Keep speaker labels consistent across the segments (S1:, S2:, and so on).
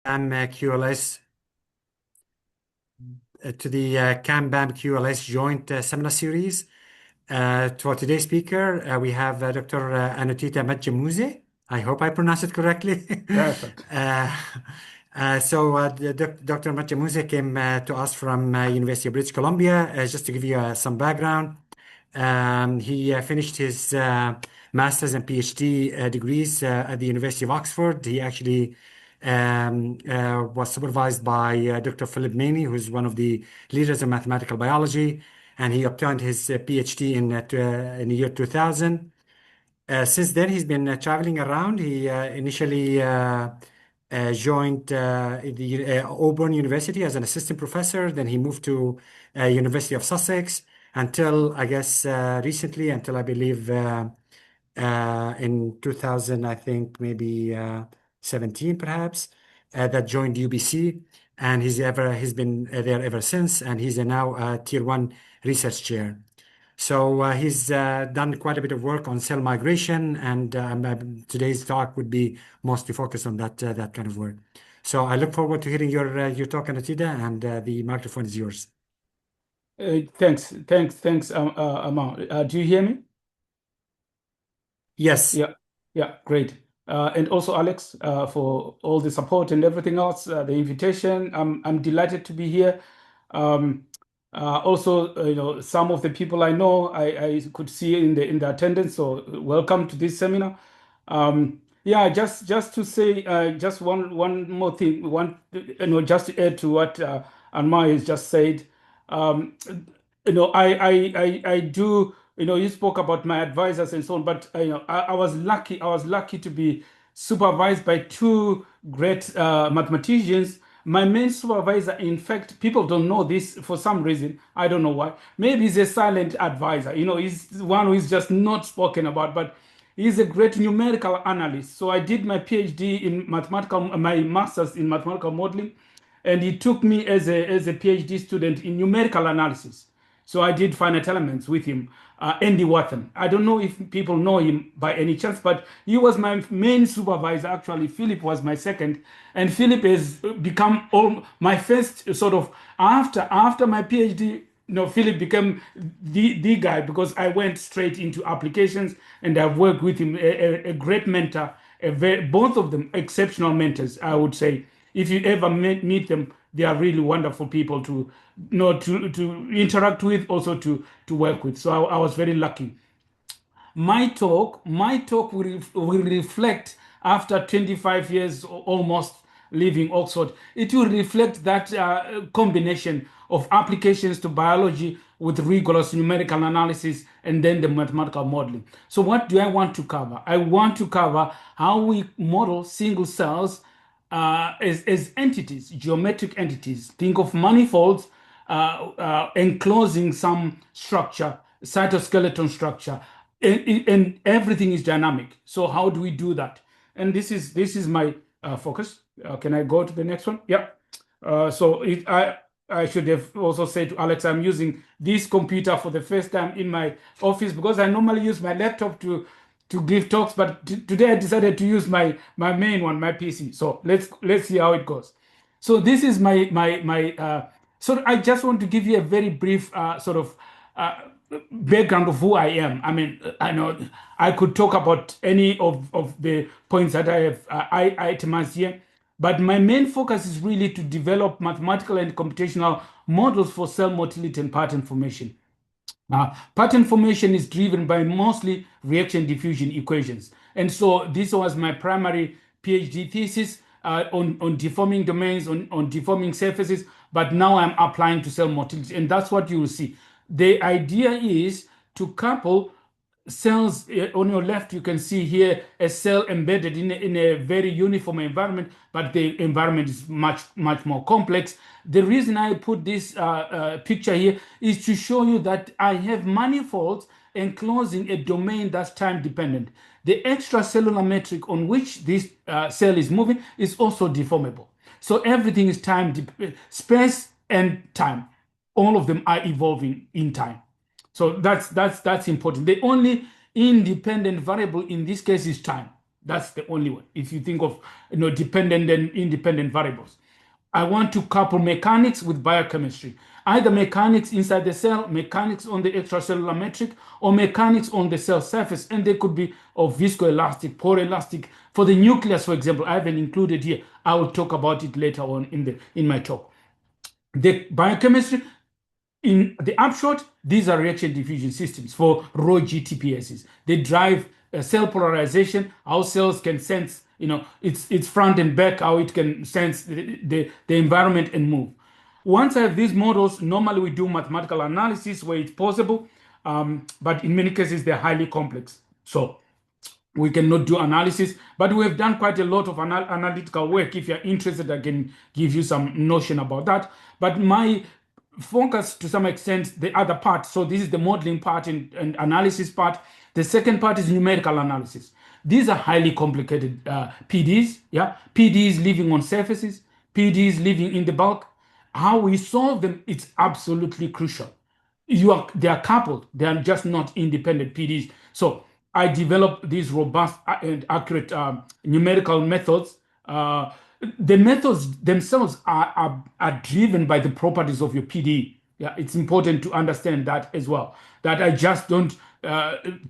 S1: QLS to the CAMBAM QLS joint seminar series. For today's speaker, we have Dr. Anotida Madzwamuse. I hope I pronounced it correctly.
S2: Perfect.
S1: Dr. Madzwamuse came to us from University of British Columbia. Just to give you some background, he finished his master's and PhD degrees at the University of Oxford. He actually was supervised by Dr. Philip Maney, who's one of the leaders in mathematical biology, and he obtained his PhD in the year 2000. Since then, he's been traveling around. He initially joined the Auburn University as an assistant professor. Then he moved to University of Sussex until, I guess, recently, until I believe in 2000, I think maybe 17 perhaps, that joined UBC. And he's been there ever since, and he's now a tier one research chair. So he's done quite a bit of work on cell migration, and today's talk would be mostly focused on that kind of work. So I look forward to hearing your talk, Anotida, and the microphone is yours.
S2: Thanks, Amar. Do you hear me?
S1: Yes.
S2: Yeah, great. And also Alex, for all the support and everything else, the invitation. I'm delighted to be here. Also, some of the people I know, I could see in the attendance. So welcome to this seminar. Yeah, just to say, just one more thing. Just to add to what Anmar has just said. I do. You spoke about my advisors and so on, but I was lucky. I was lucky to be supervised by two great mathematicians. My main supervisor, in fact, people don't know this for some reason. I don't know why. Maybe he's a silent advisor. He's one who is just not spoken about, but he's a great numerical analyst. So I did my PhD in my master's in mathematical modeling, and he took me as a PhD student in numerical analysis. So I did finite elements with him, Andy Wathan. I don't know if people know him by any chance, but he was my main supervisor. Actually, Philip was my second, and Philip has become my first sort of after my PhD. Philip became the guy because I went straight into applications, and I've worked with him, a great mentor, both of them exceptional mentors, I would say. If you ever meet them, they are really wonderful people to interact with, also to work with. So I was very lucky. My talk will reflect after 25 years almost leaving Oxford. It will reflect that combination of applications to biology with rigorous numerical analysis and then the mathematical modeling. So what do I want to cover? I want to cover how we model single cells as entities, geometric entities. Think of manifolds enclosing some structure, cytoskeleton structure, and everything is dynamic. So how do we do that? And this is my focus. Can I go to the next one? Yeah. I should have also said to Alex, I'm using this computer for the first time in my office because I normally use my laptop to give talks, but today I decided to use my main one, my PC. So let's see how it goes. So this is my. So I just want to give you a very brief sort of background of who I am. I mean, I know I could talk about any of the points that I have itemized here, but my main focus is really to develop mathematical and computational models for cell motility and pattern formation. Pattern formation is driven by mostly reaction-diffusion equations. And so this was my primary PhD thesis on deforming domains, on deforming surfaces, but now I'm applying to cell motility. And that's what you will see. The idea is to couple cells. On your left, you can see here a cell embedded in a very uniform environment, but the environment is much more complex. The reason I put this picture here is to show you that I have manifolds enclosing a domain that's time dependent. The extracellular metric on which this cell is moving is also deformable. So everything is space and time. All of them are evolving in time. So that's important. The only independent variable in this case is time. That's the only one. If you think of dependent and independent variables. I want to couple mechanics with biochemistry. Either mechanics inside the cell, mechanics on the extracellular matrix, or mechanics on the cell surface. And they could be of viscoelastic, poroelastic. For the nucleus, for example, I haven't included here. I will talk about it later on in my talk. The biochemistry, in the upshot, these are reaction-diffusion systems for raw GTPSs. They drive cell polarization, how cells can sense, its front and back, how it can sense the environment and move. Once I have these models, normally we do mathematical analysis where it's possible, but in many cases they're highly complex. So we cannot do analysis, but we have done quite a lot of analytical work. If you're interested, I can give you some notion about that. But my focus to some extent, the other part, so this is the modeling part and analysis part. The second part is numerical analysis. These are highly complicated PDs, PDs living on surfaces, PDs living in the bulk. How we solve them, it's absolutely crucial. They are coupled, they are just not independent PDs. So I developed these robust and accurate numerical methods. The methods themselves are driven by the properties of your PD. Yeah, it's important to understand that as well. That I just don't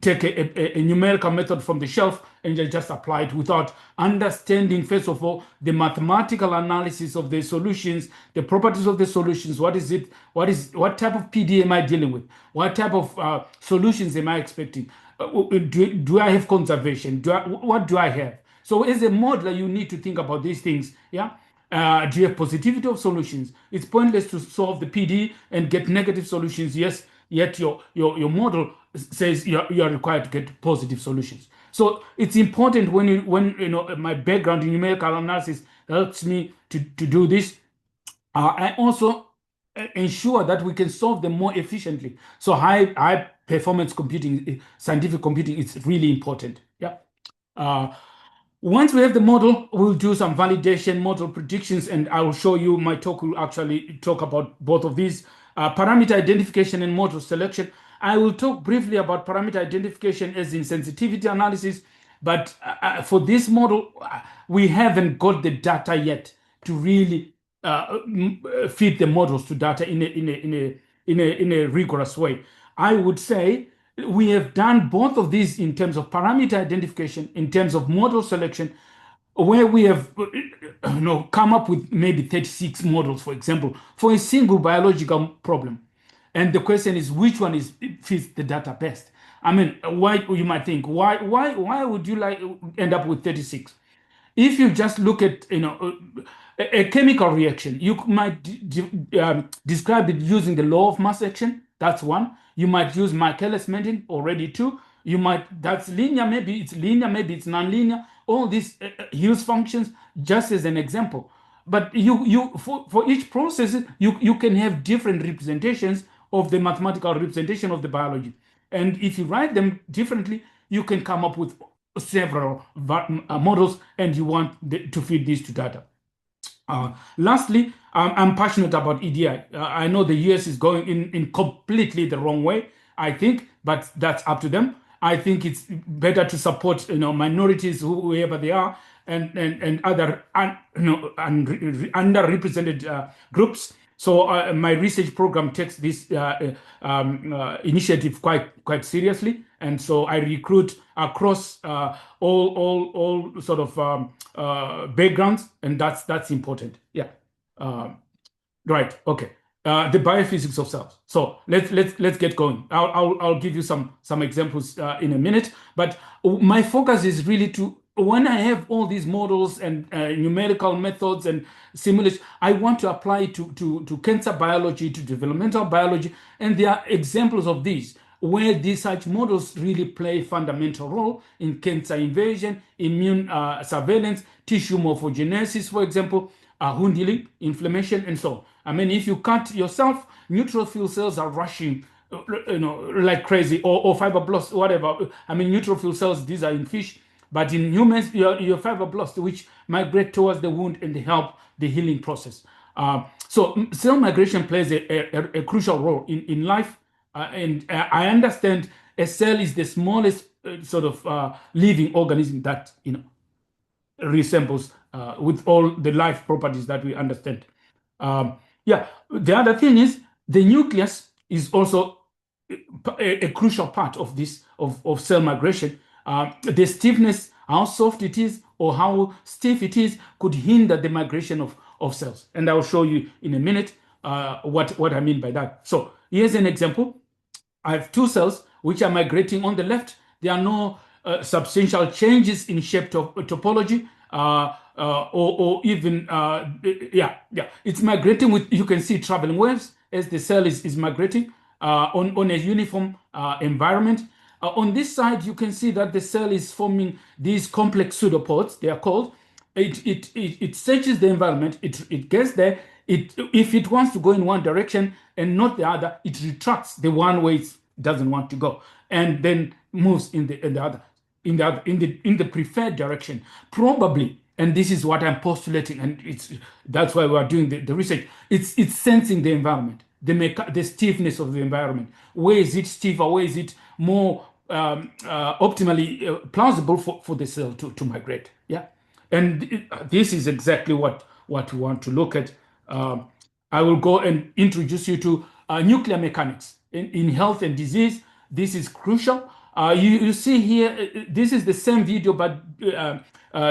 S2: take a numerical method from the shelf and just apply it without understanding, first of all, the mathematical analysis of the solutions, the properties of the solutions. What is it? What type of PD am I dealing with? What type of solutions am I expecting? Do I have conservation? What do I have? So as a modeler, you need to think about these things. Yeah. Do you have positivity of solutions? It's pointless to solve the PD and get negative solutions. Yes, yet your model says you are required to get positive solutions. So it's important when my background in numerical analysis helps me to do this. I also ensure that we can solve them more efficiently. So high performance computing, scientific computing, is really important. Yeah. Once we have the model, we'll do some validation, model predictions, and I will show you. My talk will actually talk about both of these. Parameter identification and model selection. I will talk briefly about parameter identification as in sensitivity analysis, but for this model, we haven't got the data yet to really feed the models to data in a rigorous way. I would say we have done both of these in terms of parameter identification, in terms of model selection, where we have come up with maybe 36 models, for example, for a single biological problem. And the question is, which one fits the data best? I mean, why you might think, why would you end up with 36? If you just look at a chemical reaction, you might describe it using the law of mass action. That's one. You might use Michaelis Menten, already two. That's linear, maybe it's linear, maybe it's nonlinear. All these Hughes functions, just as an example. But for each process, you can have different representations of the mathematical representation of the biology. And if you write them differently, you can come up with several models, and you want to feed these to data. Lastly, I'm passionate about EDI. I know the US is going in completely the wrong way, I think, but that's up to them. I think it's better to support minorities, whoever they are, and other underrepresented groups. So my research program takes this initiative quite seriously, and so I recruit across all sort of backgrounds, and that's important. Yeah. Right. Okay. The biophysics of cells. So let's get going. I'll give you some examples in a minute, but my focus is really to, when I have all these models and numerical methods and simulations, I want to apply it to cancer biology, to developmental biology, and there are examples of these where these such models really play a fundamental role in cancer invasion, immune surveillance, tissue morphogenesis, for example, wound healing, inflammation, and so on. I mean, if you cut yourself, neutrophil cells are rushing like crazy, or fibroblasts, whatever. I mean, neutrophil cells, these are in fish. But in humans, your fibroblasts, which migrate towards the wound and help the healing process. So cell migration plays a crucial role in life. And I understand a cell is the smallest sort of living organism that resembles with all the life properties that we understand. Yeah, the other thing is the nucleus is also a crucial part of this of cell migration. The stiffness, how soft it is or how stiff it is, could hinder the migration of cells. And I'll show you in a minute what I mean by that. So here's an example. I have two cells which are migrating on the left. There are no substantial changes in shape topology or even, it's migrating with, you can see traveling waves as the cell is migrating on a uniform environment. On this side, you can see that the cell is forming these complex pseudopods, they are called. It searches the environment, it gets there. If it wants to go in one direction and not the other, it retracts the one way it doesn't want to go, and then moves in the preferred direction, probably. And this is what I'm postulating, and that's why we are doing the research. It's sensing the environment, the stiffness of the environment. Where is it stiffer? Where is it more optimally plausible for the cell to migrate? Yeah, and this is exactly what we want to look at. I will go and introduce you to nuclear mechanics in health and disease. This is crucial. You see here, this is the same video, but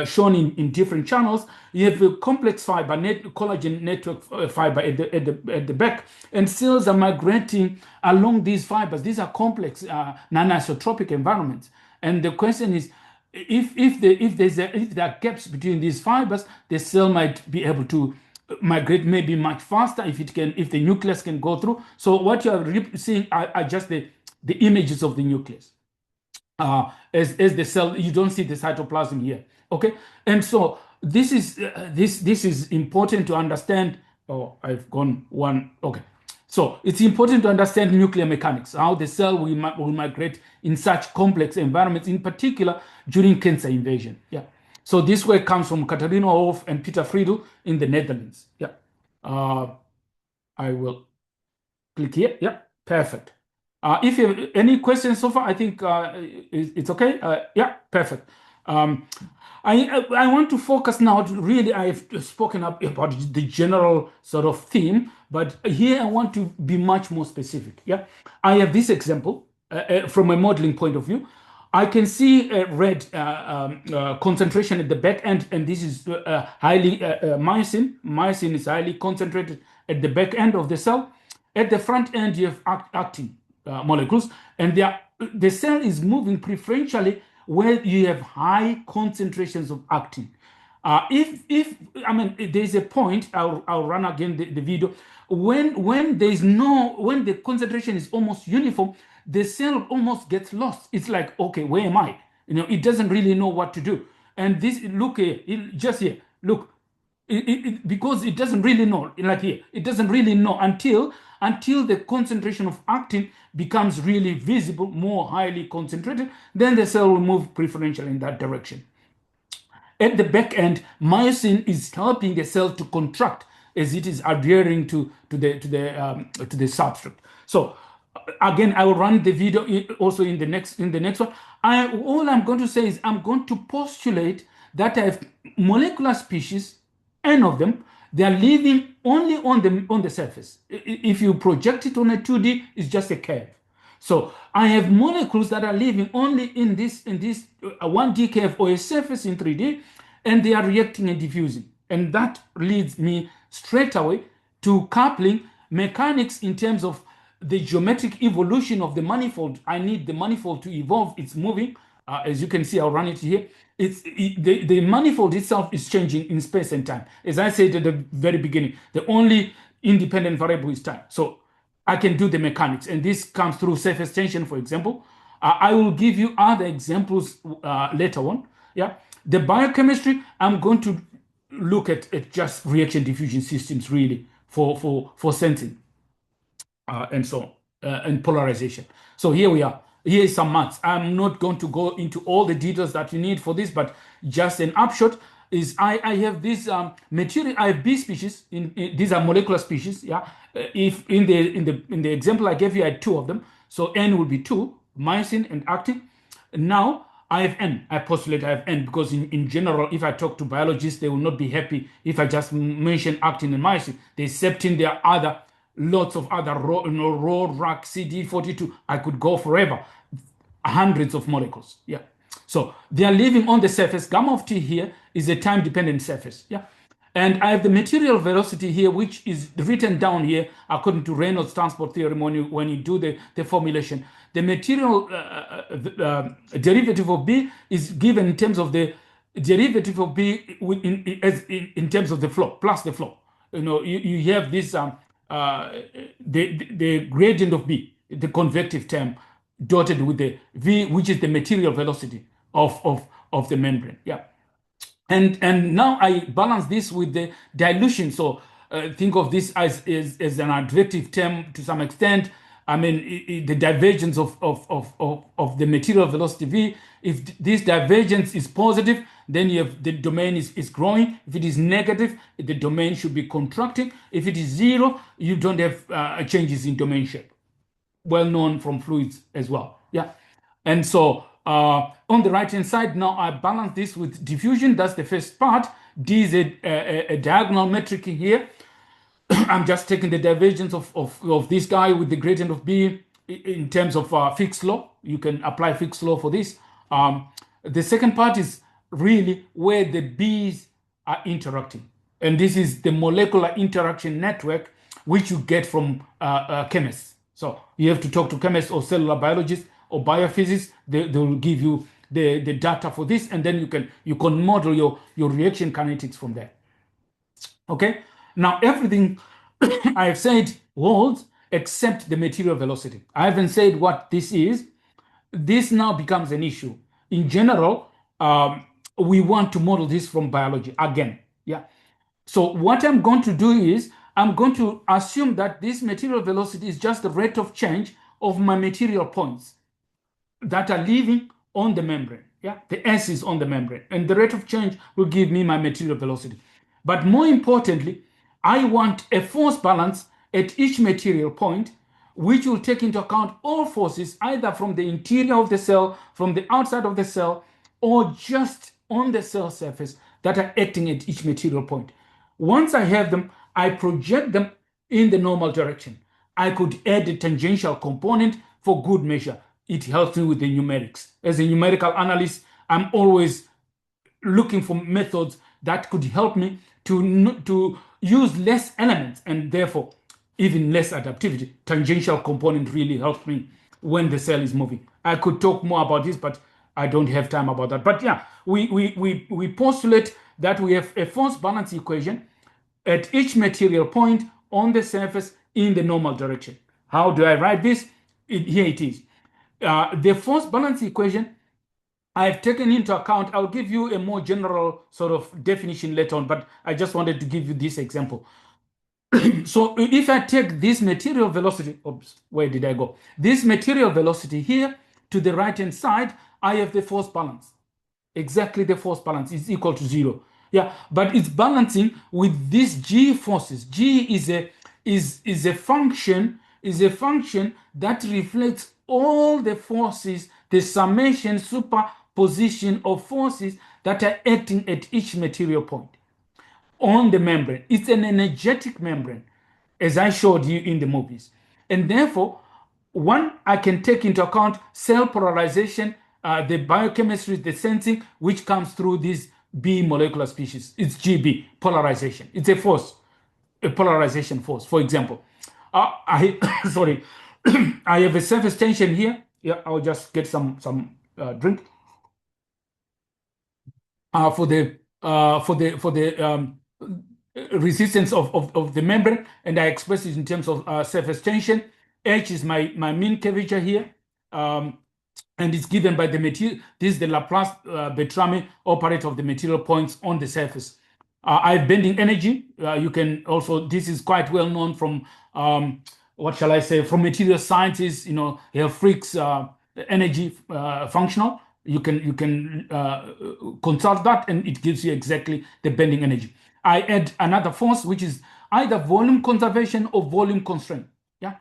S2: shown in different channels. You have a complex fiber, collagen network fiber at the back, and cells are migrating along these fibers. These are complex non-isotropic environments. And the question is, if there are gaps between these fibers, the cell might be able to migrate maybe much faster if the nucleus can go through. So what you are seeing are just the images of the nucleus. As the cell, you don't see the cytoplasm here. Okay, and so this is important to understand. Oh, I've gone one. Okay, so it's important to understand nuclear mechanics, how the cell will migrate in such complex environments, in particular during cancer invasion. Yeah. So this work comes from Katarina Wolf and Peter Friedel in the Netherlands. Yeah. I will click here. Yeah, perfect. If you have any questions so far, I think it's okay. Yeah, perfect. I want to focus now. Really, I've spoken up about the general sort of theme, but here I want to be much more specific. Yeah, I have this example from a modeling point of view. I can see a red concentration at the back end, and this is highly myosin. Myosin is highly concentrated at the back end of the cell. At the front end, you have actin molecules, and the cell is moving preferentially where you have high concentrations of actin. There's a point, I'll run again the video. When the concentration is almost uniform, the cell almost gets lost. It's like, okay, where am I? It doesn't really know what to do. And this, look here, just here, look, because it doesn't really know, like here, it doesn't really know until the concentration of actin becomes really visible, more highly concentrated, then the cell will move preferentially in that direction. At the back end, myosin is helping the cell to contract as it is adhering to the substrate. So again, I will run the video also in the next one. All I'm going to say is I'm going to postulate that I have molecular species, n of them. They are living only on the surface. If you project it on a 2D, it's just a curve. So I have molecules that are living only in this 1D curve or a surface in 3D, and they are reacting and diffusing. And that leads me straight away to coupling mechanics in terms of the geometric evolution of the manifold. I need the manifold to evolve. It's moving. As you can see, I'll run it here. The manifold itself is changing in space and time. As I said at the very beginning, the only independent variable is time. So I can do the mechanics, and this comes through surface tension, for example. I will give you other examples later on. Yeah, the biochemistry, I'm going to look at just reaction diffusion systems really for sensing and so on, and polarization. So here we are. Here is some maths. I'm not going to go into all the details that you need for this, but just an upshot is I have this material. I have B species. These are molecular species. Yeah. If in the example I gave you, I had two of them. So N would be 2, myosin and actin. Now I have n. I postulate I have n because in general, if I talk to biologists, they will not be happy if I just mention actin and myosin. They septin, there are other lots of other raw RAC CD42. I could go forever, hundreds of molecules. Yeah. So they are living on the surface. Gamma of t here is a time-dependent surface. Yeah. And I have the material velocity here, which is written down here according to Reynolds transport theorem when you do the formulation. The material derivative of B is given in terms of the derivative of B in terms of the flow, plus the flow. You have this, the gradient of B, the convective term, dotted with the V, which is the material velocity of the membrane. Yeah. And now I balance this with the dilution. So think of this as an advective term to some extent. I mean, the divergence of the material velocity V. If this divergence is positive, then you have the domain is growing. If it is negative, the domain should be contracting. If it is zero, you don't have changes in domain shape. Well known from fluids as well. Yeah. And so on the right hand side, now I balance this with diffusion. That's the first part. D is a diagonal metric here. I'm just taking the divergence of this guy with the gradient of B in terms of Fick's law. You can apply Fick's law for this. The second part is really where the B's are interacting. And this is the molecular interaction network, which you get from chemists. So you have to talk to chemists or cellular biologists or biophysicists. They will give you the data for this, and then you can model your reaction kinetics from there. Okay. Now everything I have said holds except the material velocity. I haven't said what this is. This now becomes an issue. In general, we want to model this from biology again. Yeah. So what I'm going to do is I'm going to assume that this material velocity is just the rate of change of my material points that are living on the membrane. Yeah, the S is on the membrane, and the rate of change will give me my material velocity. But more importantly, I want a force balance at each material point, which will take into account all forces, either from the interior of the cell, from the outside of the cell, or just on the cell surface that are acting at each material point. Once I have them, I project them in the normal direction. I could add a tangential component for good measure. It helps me with the numerics. As a numerical analyst, I'm always looking for methods that could help me to use less elements and therefore even less adaptivity. Tangential component really helps me when the cell is moving. I could talk more about this, but I don't have time about that. But yeah, we postulate that we have a force balance equation at each material point on the surface in the normal direction. How do I write this? Here it is. The force balance equation I've taken into account. I'll give you a more general sort of definition later on, but I just wanted to give you this example. So if I take this material velocity, oops, where did I go? This material velocity here to the right-hand side, I have the force balance. Exactly, the force balance is equal to 0. Yeah, but it's balancing with these G forces. G is a function that reflects all the forces, the summation, superposition of forces that are acting at each material point on the membrane. It's an energetic membrane, as I showed you in the movies. And therefore, one, I can take into account cell polarization, the biochemistry, the sensing, which comes through these B molecular species. It's GB, polarization. It's a force, a polarization force. For example, sorry, I have a surface tension here. Yeah, I'll just get some drink. For the resistance of the membrane, and I express it in terms of surface tension. H is my mean curvature here, and it's given by the material. This is the Laplace-Beltrami operator of the material points on the surface. I have bending energy. You can also, this is quite well known from what shall I say, from material sciences. You know, you have Frick's energy functional. You can consult that, and it gives you exactly the bending energy. I add another force, which is either volume conservation or volume constraint. Yeah,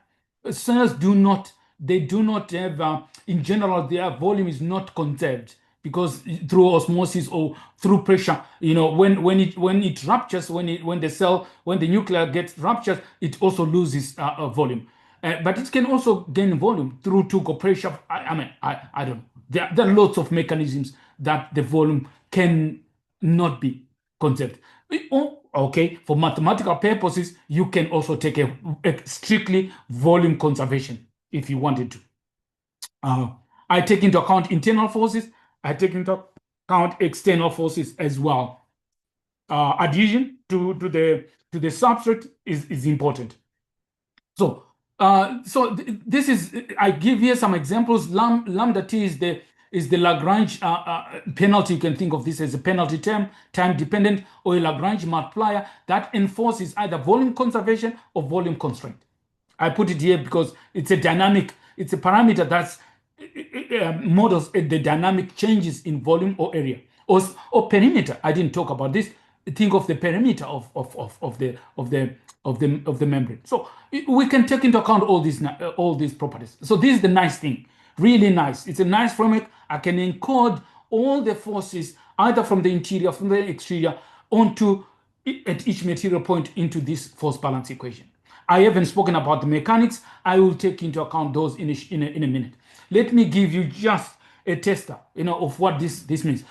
S2: cells do not they do not have, in general, their volume is not conserved because through osmosis or through pressure, when it ruptures, when the nuclear gets ruptured, it also loses volume. But it can also gain volume through Tugo pressure. I don't know. There are lots of mechanisms that the volume can not be conserved. Okay, for mathematical purposes, you can also take a strictly volume conservation if you wanted to. I take into account internal forces. I take into account external forces as well. Adhesion to the substrate is important. So this is, I give here some examples. Lambda t is the Lagrange penalty. You can think of this as a penalty term, time dependent, or a Lagrange multiplier that enforces either volume conservation or volume constraint. I put it here because it's a dynamic, it's a parameter that's models the dynamic changes in volume or area or perimeter. I didn't talk about this. Think of the perimeter of the membrane. So we can take into account all these properties. So this is the nice thing, really nice. It's a nice framework. I can encode all the forces either from the interior, from the exterior, onto at each material point into this force balance equation. I haven't spoken about the mechanics. I will take into account those in a minute. Let me give you just a tester, of what this means.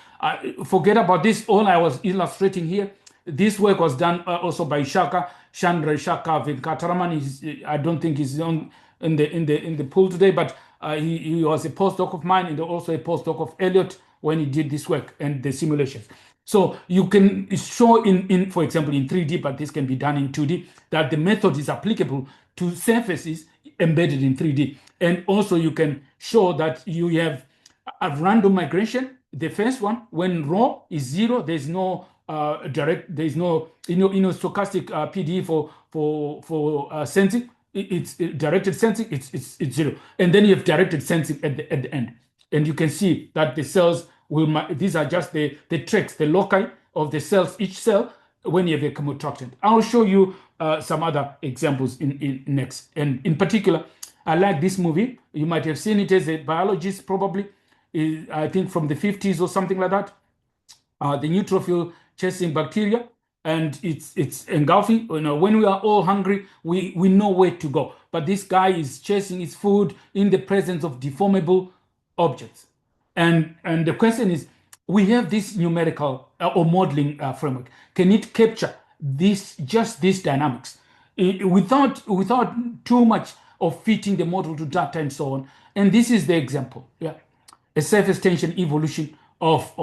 S2: Forget about this. All I was illustrating here. This work was done also by Chandra Venkataraman. I don't think he's in the pool today, but he was a postdoc of mine and also a postdoc of Elliot when he did this work and the simulations. So you can show for example, in 3D, but this can be done in 2D, that the method is applicable to surfaces embedded in 3D. And also you can show that you have a random migration. The first one, when rho is 0, there's no there's no stochastic PDE for sensing. It's directed sensing. It's 0, and then you have directed sensing at the end, and you can see that the cells these are just the tracks, the loci of the cells, each cell, when you have a chemotactant. I'll show you some other examples in next. And in particular, I like this movie. You might have seen it as a biologist, probably. I think from the 50s or something like that. The neutrophil chasing bacteria, and it's engulfing. When we are all hungry, we know where to go. But this guy is chasing his food in the presence of deformable objects. And the question is, we have this numerical or modeling framework. Can it capture just these dynamics without too much of fitting the model to data and so on? And this is the example. Yeah, a surface tension evolution of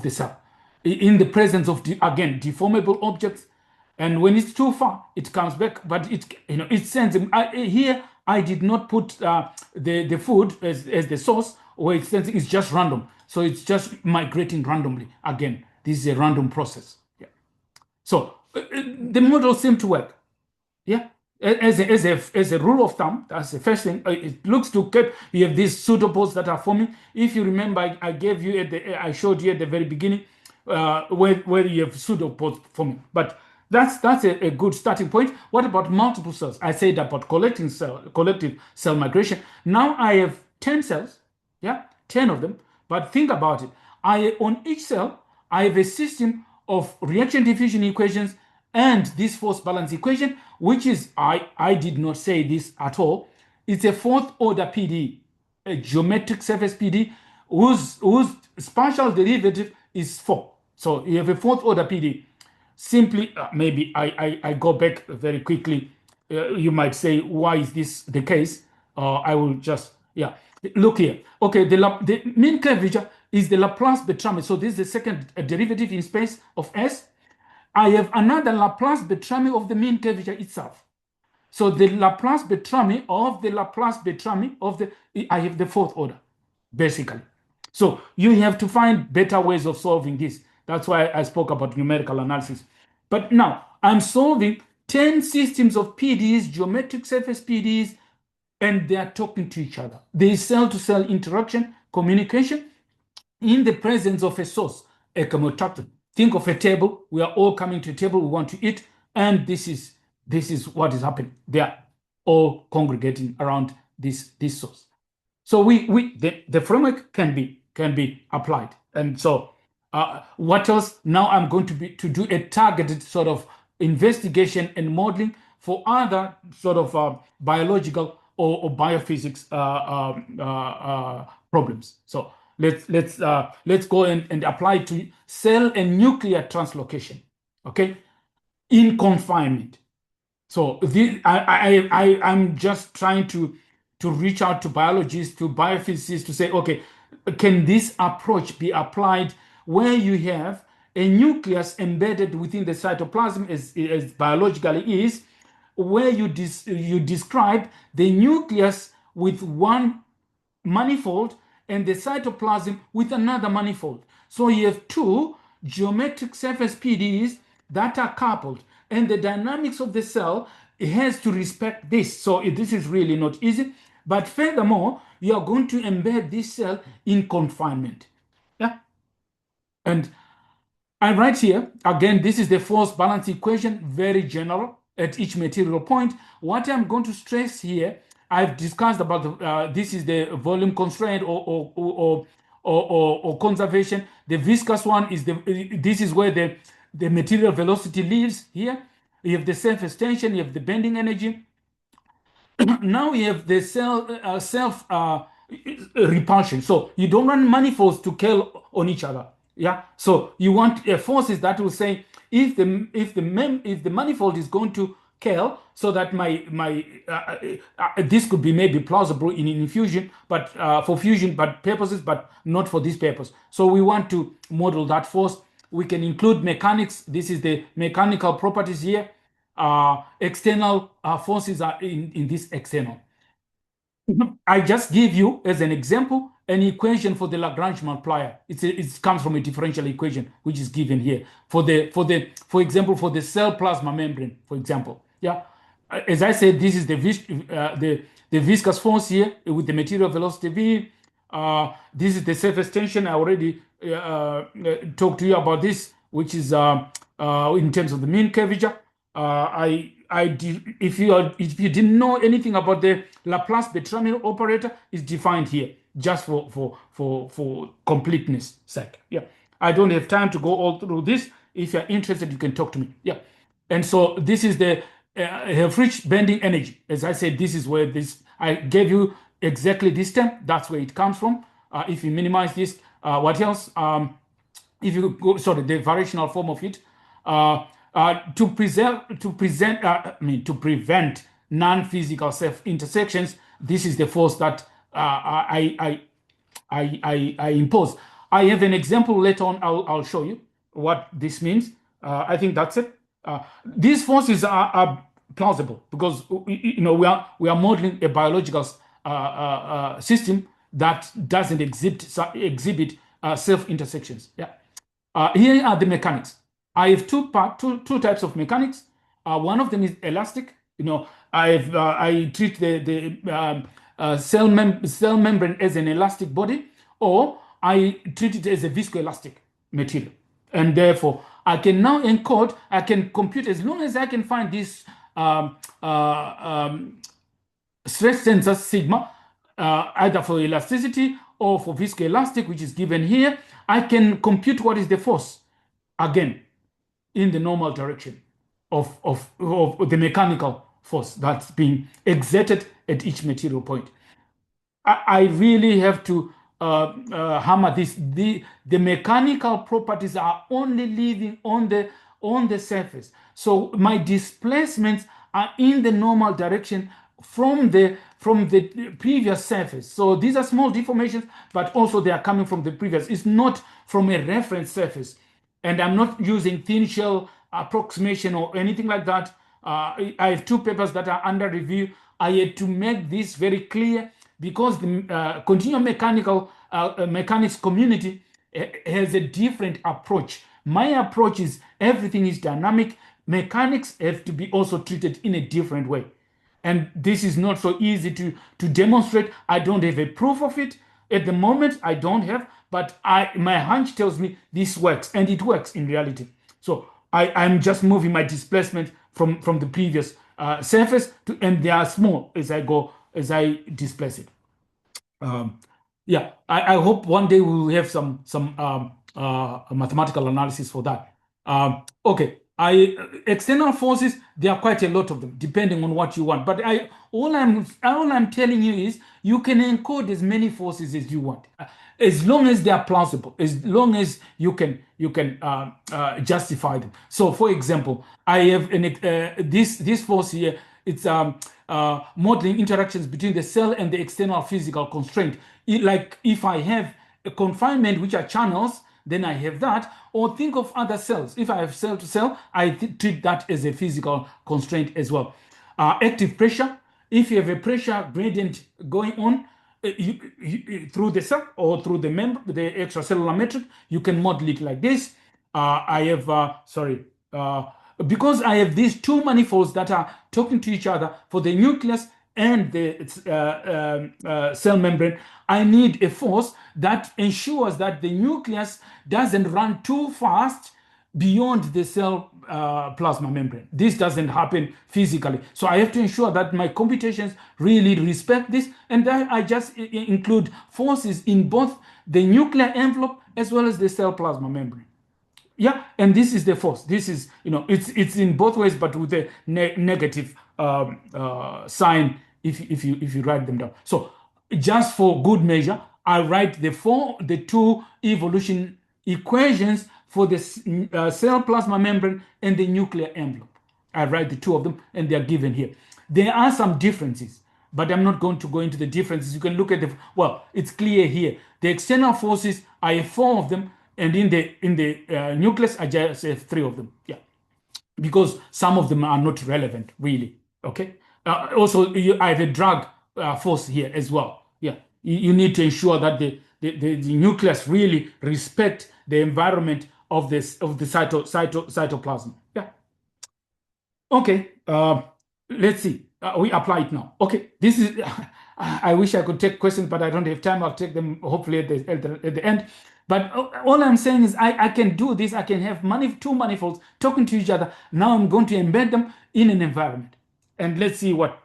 S2: the cell in the presence of again deformable objects. And when it's too far, it comes back, but it sends. Here I did not put the food as the source, where it's sensing. It's just random, so it's just migrating randomly. Again, this is a random process. Yeah. So the models seem to work. Yeah. As a rule of thumb, that's the first thing. It looks to get, you have these pseudopods that are forming. If you remember, I showed you at the very beginning where you have pseudopods forming. But that's a good starting point. What about multiple cells? I said about collective cell migration. Now I have 10 cells, yeah, 10 of them. But think about it. On each cell, I have a system of reaction-diffusion equations and this force balance equation, which is, I did not say this at all. It's a fourth order PDE, a geometric surface PDE, whose partial derivative is 4. So you have a fourth order PDE. Simply, maybe I go back very quickly. You might say, why is this the case? I will just, yeah, look here. Okay, the mean curvature is the Laplace-Beltrami. So this is the second derivative in space of S. I have another Laplace-Beltrami of the mean curvature itself. So the Laplace-Beltrami of the Laplace-Beltrami of I have the fourth order, basically. So you have to find better ways of solving this. That's why I spoke about numerical analysis. But now I'm solving 10 systems of PDEs, geometric surface PDEs, and they are talking to each other. There is cell-to-cell interaction, communication, in the presence of a source, a chemotactant. Think of a table. We are all coming to a table. We want to eat, and this is what is happening. They are all congregating around this source. So the framework can be applied. And so what else? Now I'm going to do a targeted sort of investigation and modeling for other sort of biological or biophysics problems. So let's go and apply to cell and nuclear translocation. Okay, in confinement. So I'm just trying to reach out to biologists, to biophysicists to say, okay, can this approach be applied where you have a nucleus embedded within the cytoplasm as biologically is, where you describe the nucleus with one manifold and the cytoplasm with another manifold. So you have two geometric surface PDEs that are coupled, and the dynamics of the cell has to respect this. So this is really not easy. But furthermore, you are going to embed this cell in confinement. Yeah. And I write here, again, this is the force balance equation, very general at each material point. What I'm going to stress here, I've discussed about this is the volume constraint or conservation. The viscous one is this is where the material velocity lives here. You have the surface tension, you have the bending energy. Now we have the self repulsion. So you don't want manifolds to curl on each other. Yeah. So you want forces that will say if the manifold is going to curl, so that this could be maybe plausible in infusion, but for fusion, but purposes, but not for this purpose. So we want to model that force. We can include mechanics. This is the mechanical properties here. External forces are in this external. I just give you as an example an equation for the Lagrange multiplier. It comes from a differential equation which is given here for example for the cell plasma membrane, for example. Yeah, as I said, this is the viscous force here with the material velocity v. This is the surface tension. I already talked to you about this, which is in terms of the mean curvature. If you didn't know anything about the Laplace-Beltrami operator, is defined here just for completeness sake. Yeah, I don't have time to go all through this. If you're interested, you can talk to me. Yeah, and so this is the Herfrich bending energy. As I said, this is where I gave you exactly this term. That's where it comes from. If you minimize this, what else? If you go, sorry, the variational form of it. To prevent non-physical self-intersections, this is the force that I impose. I have an example later on. I'll show you what this means. I think that's it. These forces are plausible because we are modeling a biological system that doesn't exhibit self-intersections. Yeah. Here are the mechanics. I have two types of mechanics. One of them is elastic. I treat the cell membrane as an elastic body, or I treat it as a viscoelastic material, and therefore I can now encode. I can compute as long as I can find this stress tensor sigma, either for elasticity or for viscoelastic, which is given here. I can compute what is the force again in the normal direction of the mechanical force that's being exerted at each material point. I really have to hammer this. The mechanical properties are only living on the surface. So my displacements are in the normal direction from the previous surface. So these are small deformations, but also they are coming from the previous. It's not from a reference surface. And I'm not using thin shell approximation or anything like that. I have two papers that are under review. I had to make this very clear because the continuum mechanics community has a different approach. My approach is everything is dynamic. Mechanics have to be also treated in a different way. And this is not so easy to demonstrate. I don't have a proof of it. At the moment, I don't have, but my hunch tells me this works, and it works in reality. So I'm just moving my displacement from the previous surface and they are small as I displace it. Yeah, I hope one day we will have some mathematical analysis for that. Okay, external forces, there are quite a lot of them, depending on what you want. But all I'm telling you is you can encode as many forces as you want, as long as they are plausible, as long as you can justify them. So, for example, I have this force here. It's modeling interactions between the cell and the external physical constraint. Like if I have a confinement, which are channels, then I have that. Or think of other cells. If I have cell to cell, I treat that as a physical constraint as well. Active pressure. If you have a pressure gradient going on through the cell or through the member, the extracellular metric, you can model it like this. I have because I have these two manifolds that are talking to each other for the nucleus and the cell membrane, I need a force that ensures that the nucleus doesn't run too fast beyond the cell plasma membrane. This doesn't happen physically. So I have to ensure that my computations really respect this, and that I just include forces in both the nuclear envelope as well as the cell plasma membrane. Yeah, and this is the force. This is, it's in both ways, but with a negative sign if you write them down. So just for good measure, I write the two evolution equations for the cell plasma membrane and the nuclear envelope. I write the two of them, and they are given here. There are some differences, but I'm not going to go into the differences. You can look at it's clear here. The external forces, I have 4 of them, and in the nucleus, I just have 3 of them. Yeah, because some of them are not relevant, really. Okay. Also, I have a drag force here as well. Yeah, you need to ensure that the nucleus really respect the environment of the cytoplasm. Yeah. Okay. Let's see. We apply it now. Okay. This is. I wish I could take questions, but I don't have time. I'll take them hopefully at the end. But all I'm saying is I can do this. I can have two manifolds talking to each other. Now I'm going to embed them in an environment, and let's see what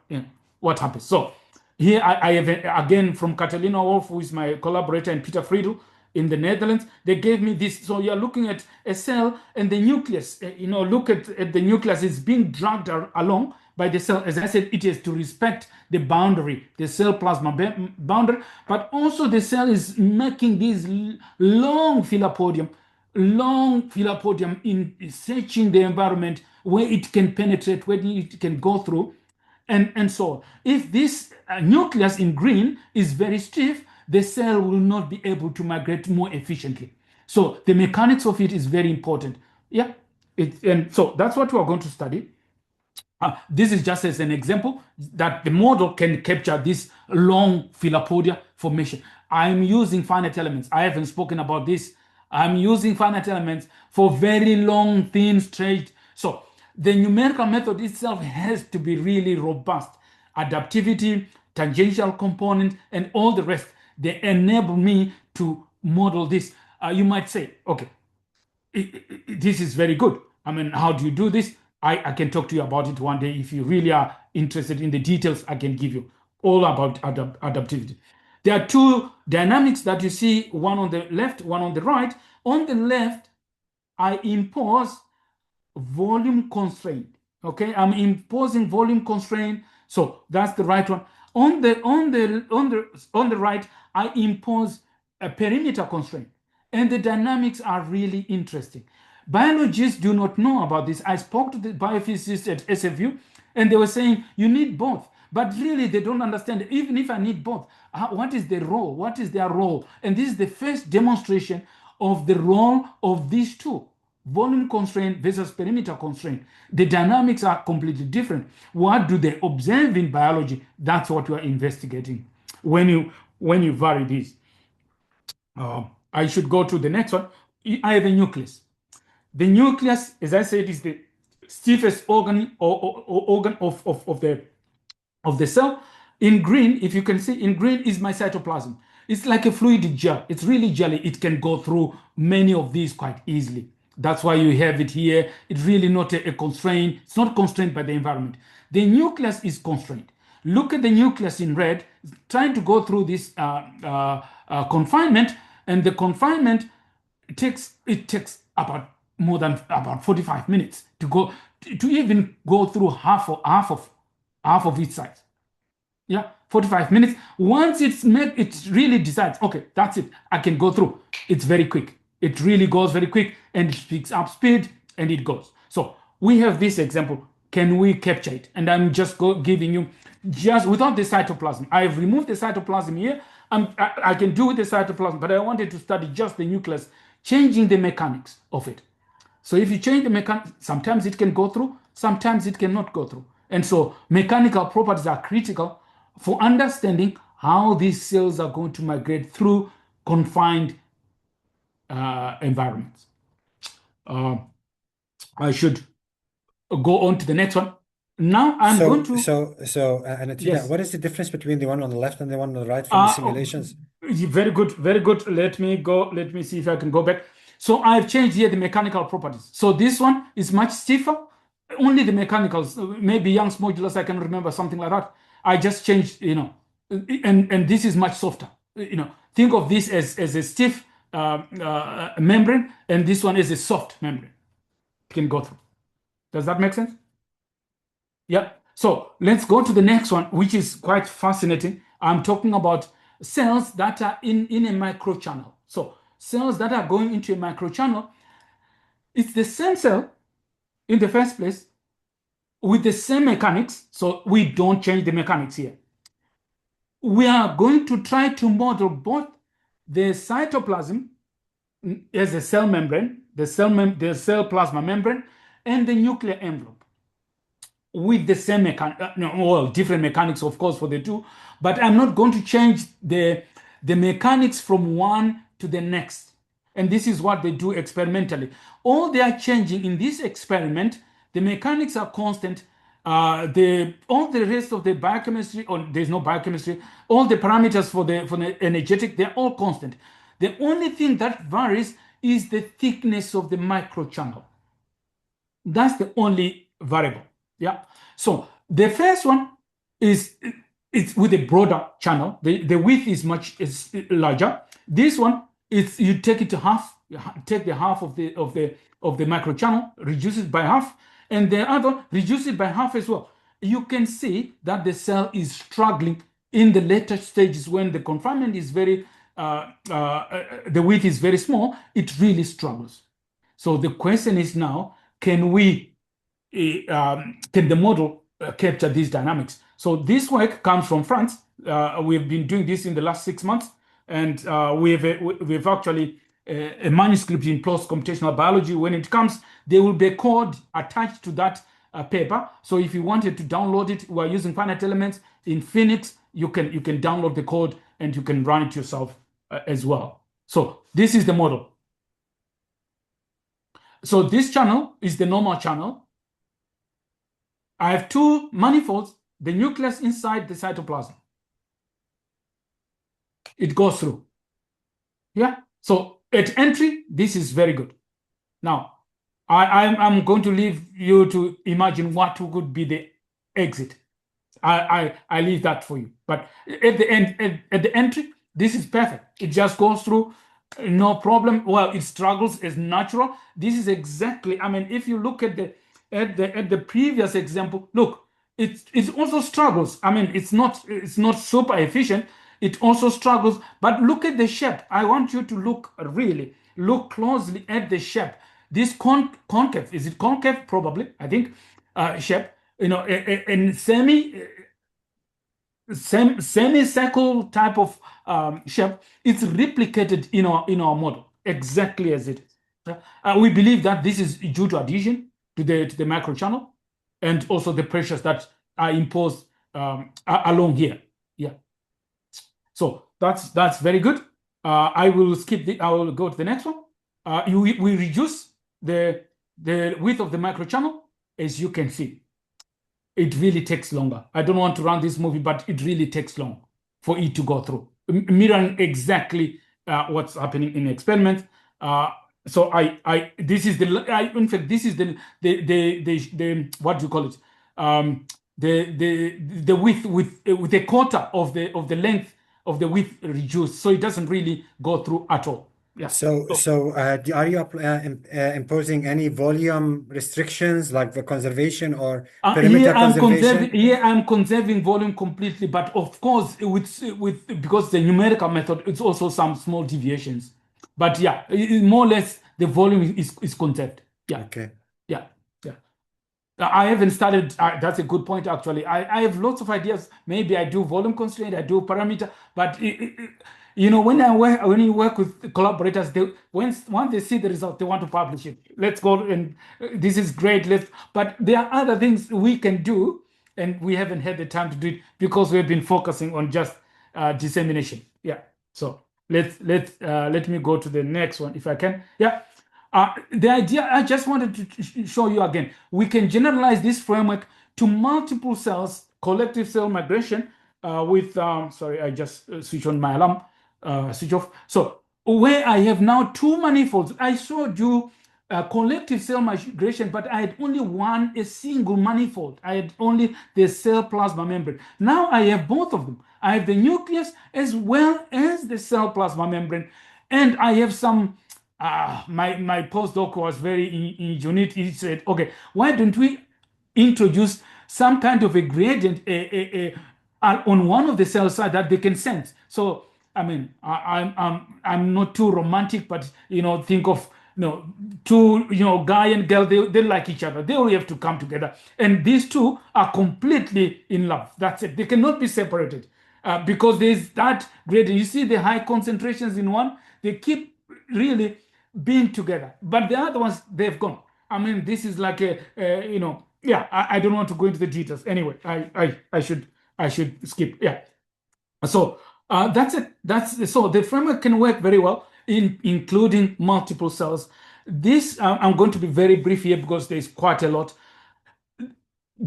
S2: happens. So here I have again from Catalina Wolf, who is my collaborator, and Peter Friedel in the Netherlands. They gave me this. So you're looking at a cell and the nucleus. Look at the nucleus. It's being dragged along by the cell. As I said, it is to respect the boundary, the cell plasma boundary, but also the cell is making this long filapodium in searching the environment where it can penetrate, where it can go through, and so on. If this nucleus in green is very stiff, the cell will not be able to migrate more efficiently. So the mechanics of it is very important. Yeah, and so that's what we're going to study. This is just as an example that the model can capture this long filapodia formation. I'm using finite elements. I haven't spoken about this. I'm using finite elements for very long, thin, straight. So the numerical method itself has to be really robust. Adaptivity, tangential component, and all the rest, they enable me to model this. You might say, okay, this is very good. I mean, how do you do this? I can talk to you about it one day. If you really are interested in the details, I can give you all about adaptivity. There are 2 dynamics that you see, one on the left, one on the right. On the left, I impose volume constraint. Okay, I'm imposing volume constraint. So that's the right one. On the right, I impose a perimeter constraint. And the dynamics are really interesting. Biologists do not know about this. I spoke to the biophysicists at SFU, and they were saying you need both. But really, they don't understand. Even if I need both, what is the role? What is their role? And this is the first demonstration of the role of these 2, volume constraint versus perimeter constraint. The dynamics are completely different. What do they observe in biology? That's what we are investigating when you vary these. I should go to the next one. I have a nucleus. The nucleus, as I said, is the stiffest organ of the cell. In green, if you can see, in green is my cytoplasm. It's like a fluidic gel. It's really jelly. It can go through many of these quite easily. That's why you have it here. It's really not a constraint. It's not constrained by the environment. The nucleus is constrained. Look at the nucleus in red, trying to go through this confinement, and the confinement takes about more than about 45 minutes to go to even go through half of each side. Yeah, 45 minutes. Once it's met, it really decides, okay, that's it, I can go through. It's very quick. It really goes very quick, and it picks up speed, and it goes. So we have this example. Can we capture it? And I'm just giving you just without the cytoplasm. I've removed the cytoplasm here. I can do with the cytoplasm, but I wanted to study just the nucleus, changing the mechanics of it. So if you change the mechanics, sometimes it can go through, sometimes it cannot go through. And so mechanical properties are critical for understanding how these cells are going to migrate through confined environments. I should go on to the next one. Now I'm going to...
S1: Anotida,
S2: Yes.
S1: what is the difference between the one on the left and the one on the right from the simulations?
S2: Very good, very good. Let me see if I can go back. So I've changed here the mechanical properties. So this one is much stiffer. Only the mechanicals, maybe Young's modulus, I can remember something like that. I just changed, and this is much softer. Think of this as a stiff membrane, and this one is a soft membrane. It can go through. Does that make sense? Yeah. So let's go to the next one, which is quite fascinating. I'm talking about cells that are in a microchannel. So cells that are going into a microchannel, it's the same cell in the first place with the same mechanics. So we don't change the mechanics here. We are going to try to model both the cytoplasm as a cell membrane, the cell plasma membrane, and the nuclear envelope with the same different mechanics, of course, for the two, but I'm not going to change the mechanics from one to the next. And this is what they do experimentally. All they are changing in this experiment, the mechanics are constant. All the rest of the biochemistry, or there's no biochemistry, all the parameters for the energetic, they're all constant. The only thing that varies is the thickness of the microchannel. That's the only variable. Yeah. So the first one it's with a broader channel. The width is much larger. This one is you take it to half. Take the half of the microchannel, reduce it by half, and the other reduce it by half as well. You can see that the cell is struggling in the later stages when the confinement is very the width is very small. It really struggles. So the question is now, can the model capture these dynamics? So this work comes from France. We've been doing this in the last 6 months, and we've actually a manuscript in PLOS Computational Biology. When it comes, there will be a code attached to that paper. So if you wanted to download it, we're using finite elements in Phoenix. You can download the code and you can run it yourself as well. So this is the model. So this channel is the normal channel. I have two manifolds, the nucleus inside the cytoplasm. It goes through. Yeah. So at entry, this is very good. Now, I'm going to leave you to imagine what could be the exit. I leave that for you. But at the end, at the entry, this is perfect. It just goes through, no problem. Well, it struggles as natural. This is exactly. I mean, if you look at the previous example, look, it also struggles. I mean, it's not super efficient. It also struggles. But look at the shape. I want you to look closely at the shape. This concave, is it concave? Probably, I think. Shape, in semicircle type of shape. It's replicated in our model exactly as it is. We believe that this is due to adhesion to the microchannel, and also the pressures that are imposed along here. Yeah. So that's very good. I will skip I will go to the next one. We reduce the width of the microchannel, as you can see. It really takes longer. I don't want to run this movie, but it really takes long for it to go through, mirroring exactly what's happening in the experiment. So this is in fact, this is the what do you call it? the width with a quarter of the length of the width reduced, so it doesn't really go through at all. Yeah.
S1: Are you imposing any volume restrictions like the conservation or perimeter conservation?
S2: Here I'm conserving volume completely, but of course because the numerical method, it's also some small deviations. But yeah, more or less the volume is conserved. Yeah.
S1: Okay.
S2: Yeah. Yeah. I haven't started. That's a good point, actually. I have lots of ideas. Maybe I do volume constraint, I do parameter, but when you work with collaborators, once they see the result, they want to publish it. Let's go, and this is great. But there are other things we can do, and we haven't had the time to do it because we've been focusing on just dissemination. Yeah. So let me go to the next one if I can. Yeah. The idea I just wanted to show you again, we can generalize this framework to multiple cells, collective cell migration with, sorry, I just switch on my alarm, switch off. So where I have now two manifolds, I showed you collective cell migration, but I had only a single manifold. I had only the cell plasma membrane. Now I have both of them. I have the nucleus as well as the cell plasma membrane, and I have some my postdoc was very ingenious. He said, okay, why don't we introduce some kind of a gradient on one of the cell side that they can sense? So, I mean, I'm not too romantic, but, think of, two, guy and girl, they like each other. They only have to come together. And these two are completely in love. That's it. They cannot be separated because there's that gradient. You see the high concentrations in one, they keep really being together, but the other ones, they've gone. I mean, this is like yeah, I don't want to go into the details. Anyway, I should skip. Yeah. So that's it. So the framework can work very well including multiple cells. This I'm going to be very brief here because there's quite a lot.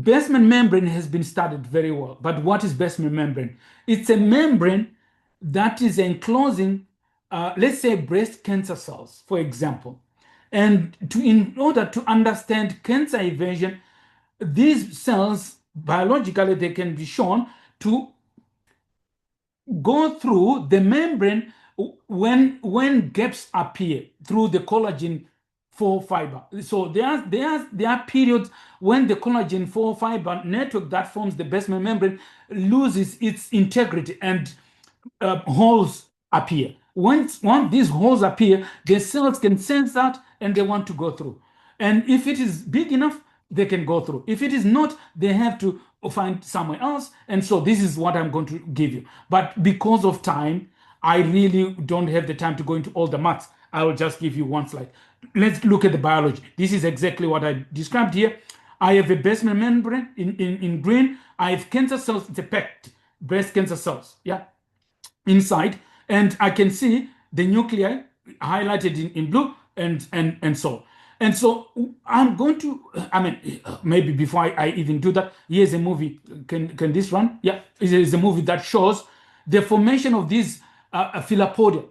S2: Basement membrane has been studied very well, but what is basement membrane? It's a membrane that is enclosing let's say breast cancer cells, for example. And in order to understand cancer evasion, these cells, biologically, they can be shown to go through the membrane when gaps appear through the collagen 4 fiber. So there are periods when the collagen 4 fiber network that forms the basement membrane loses its integrity and holes appear. Once these holes appear, the cells can sense that and they want to go through. And if it is big enough, they can go through. If it is not, they have to find somewhere else. And so this is what I'm going to give you. But because of time, I really don't have the time to go into all the maths. I will just give you one slide. Let's look at the biology. This is exactly what I described here. I have a basement membrane in green. I have cancer cells, it's a packed breast cancer cells, yeah, inside. And I can see the nuclei highlighted in blue and so. And so I'm going to, I mean, maybe before I even do that, here's a movie. Can this run? Yeah, it's a movie that shows the formation of these philopodia,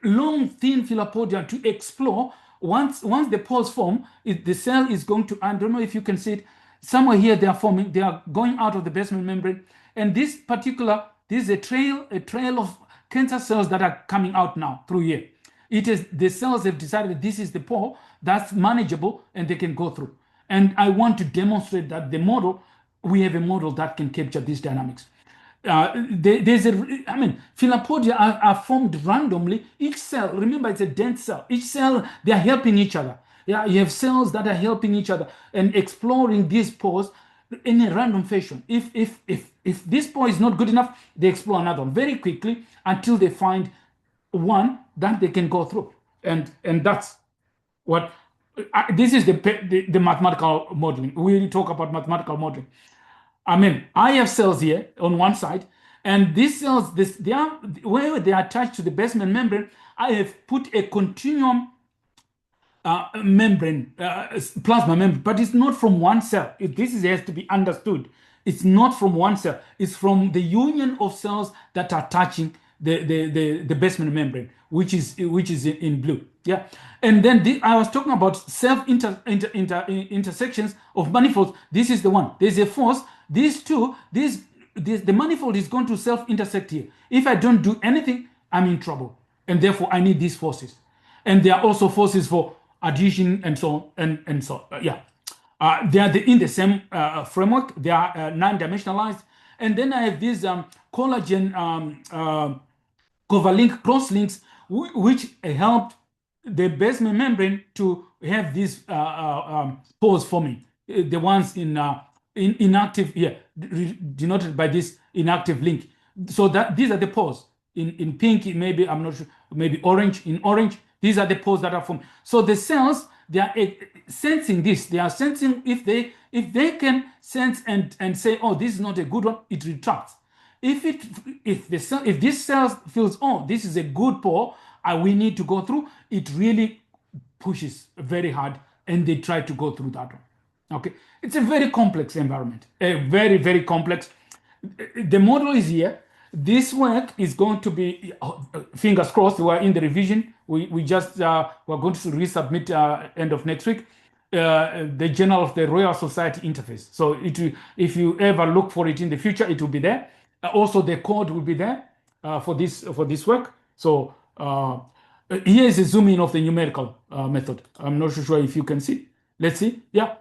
S2: long, thin philopodia to explore. Once the pores form, the cell is going to, I don't know if you can see it, somewhere here they are forming, they are going out of the basement membrane. And this is a trail of cancer cells that are coming out now through here. It is the cells have decided that this is the pore that's manageable and they can go through. And I want to demonstrate that we have a model that can capture these dynamics. Philopodia are formed randomly. Each cell, remember, it's a dense cell. Each cell, they are helping each other. Yeah, you have cells that are helping each other and exploring these pores in a random fashion. If this pore is not good enough, they explore another one very quickly until they find one that they can go through. And that's what this is the mathematical modeling. We talk about mathematical modeling. I mean, I have cells here on one side, and these cells, where they are attached to the basement membrane, I have put a continuum membrane, plasma membrane, but it's not from one cell. Has to be understood. It's not from one cell. It's from the union of cells that are touching the basement membrane, which is in blue. Yeah, and then I was talking about intersections of manifolds. This is the one. There's a force. The manifold is going to self-intersect here. If I don't do anything, I'm in trouble, and therefore I need these forces. And there are also forces for adhesion and so on and so yeah. They are in the same framework. They are non-dimensionalized. And then I have these collagen covalink crosslinks, which helped the basement membrane to have these pores forming. The ones in inactive here, denoted by this inactive link. So that these are the pores. In pink, maybe I'm not sure, maybe orange. In orange, these are the pores that are formed. So the cells, they are sensing this. They are sensing if they can sense and say, oh, this is not a good one, it retracts. If this cell feels, oh, this is a good pore, we need to go through, it really pushes very hard, and they try to go through that one. Okay, it's a very complex environment, a very, very complex. The model is here. This work is going to be, fingers crossed, we're in the revision. We're going to resubmit end of next week, the Journal of the Royal Society interface. So if you ever look for it in the future, it will be there. Also, the code will be there for this work. So here is a zoom in of the numerical method. I'm not sure if you can see. Let's see. Yeah,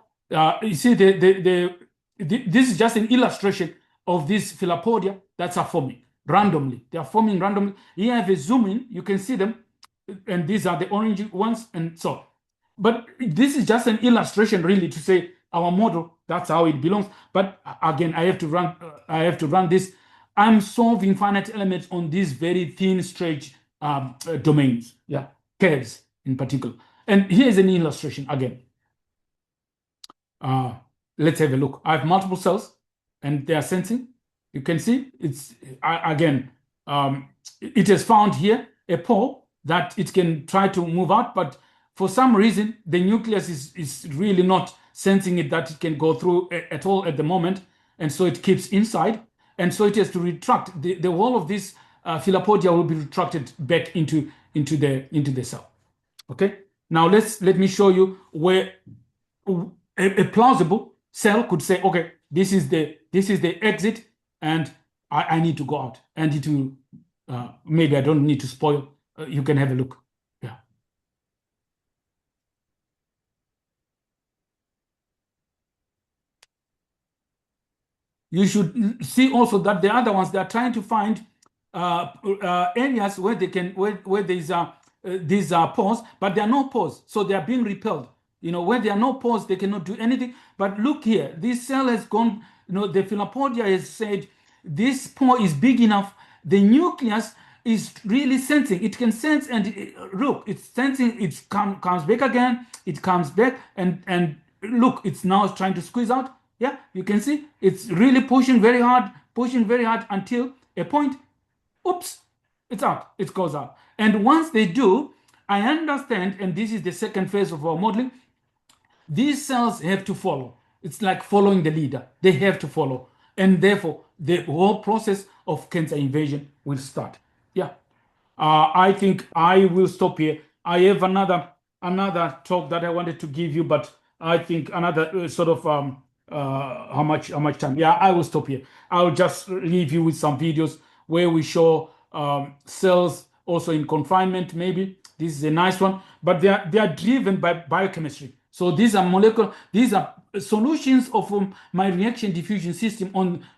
S2: you see this is just an illustration of these filopodia that are forming randomly. They are forming randomly. Here I have a zoom in. You can see them, and these are the orange ones, and so. But this is just an illustration, really, to say our model. That's how it belongs. But again, I have to run this. I'm solving finite elements on these very thin stretch domains. Yeah, curves in particular. And here's an illustration again. Let's have a look. I have multiple cells, and they are sensing. You can see it's again. It has found here a pore that it can try to move out, but for some reason the nucleus is really not sensing it, that it can go through at all at the moment, and so it keeps inside, and so it has to retract. The whole of this filopodia will be retracted back into the cell. Okay. Now let me show you where a plausible cell could say, okay, this is the exit, and I need to go out, and it will maybe I don't need to spoil. You can have a look. Yeah. You should see also that the other ones, they are trying to find areas where they can where these are pores, but there are no pores, so they are being repelled. Where there are no pores, they cannot do anything. But look here, this cell has gone. The filopodia has said this pore is big enough. The nucleus is really sensing. It can sense, and look, it's sensing. It comes back again. It comes back, and look, it's now trying to squeeze out. Yeah, you can see it's really pushing very hard until a point. Oops, it's out. It goes out. And once they do, I understand, and this is the second phase of our modeling. These cells have to follow. It's like following the leader. They have to follow, and therefore the whole process of cancer invasion will start. Yeah, I think I will stop here. I have another talk that I wanted to give you, but I think another sort of how much time? Yeah, I will stop here. I'll just leave you with some videos where we show cells also in confinement. Maybe this is a nice one, but they are driven by biochemistry. So these are these are solutions of my reaction-diffusion system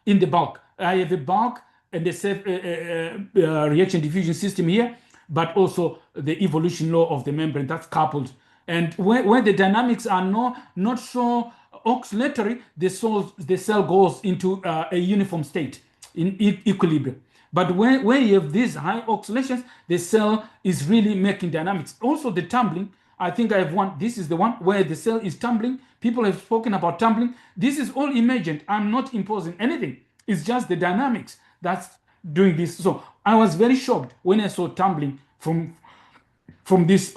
S2: in the bulk. I have a bulk and a reaction-diffusion system here, but also the evolution law of the membrane that's coupled. And where the dynamics are not so oscillatory, the cell goes into a uniform state in equilibrium. But where you have these high oscillations, the cell is really making dynamics. Also the tumbling, I think I have one. This is the one where the cell is tumbling. People have spoken about tumbling. This is all imagined. I'm not imposing anything. It's just the dynamics that's doing this. So I was very shocked when I saw tumbling from this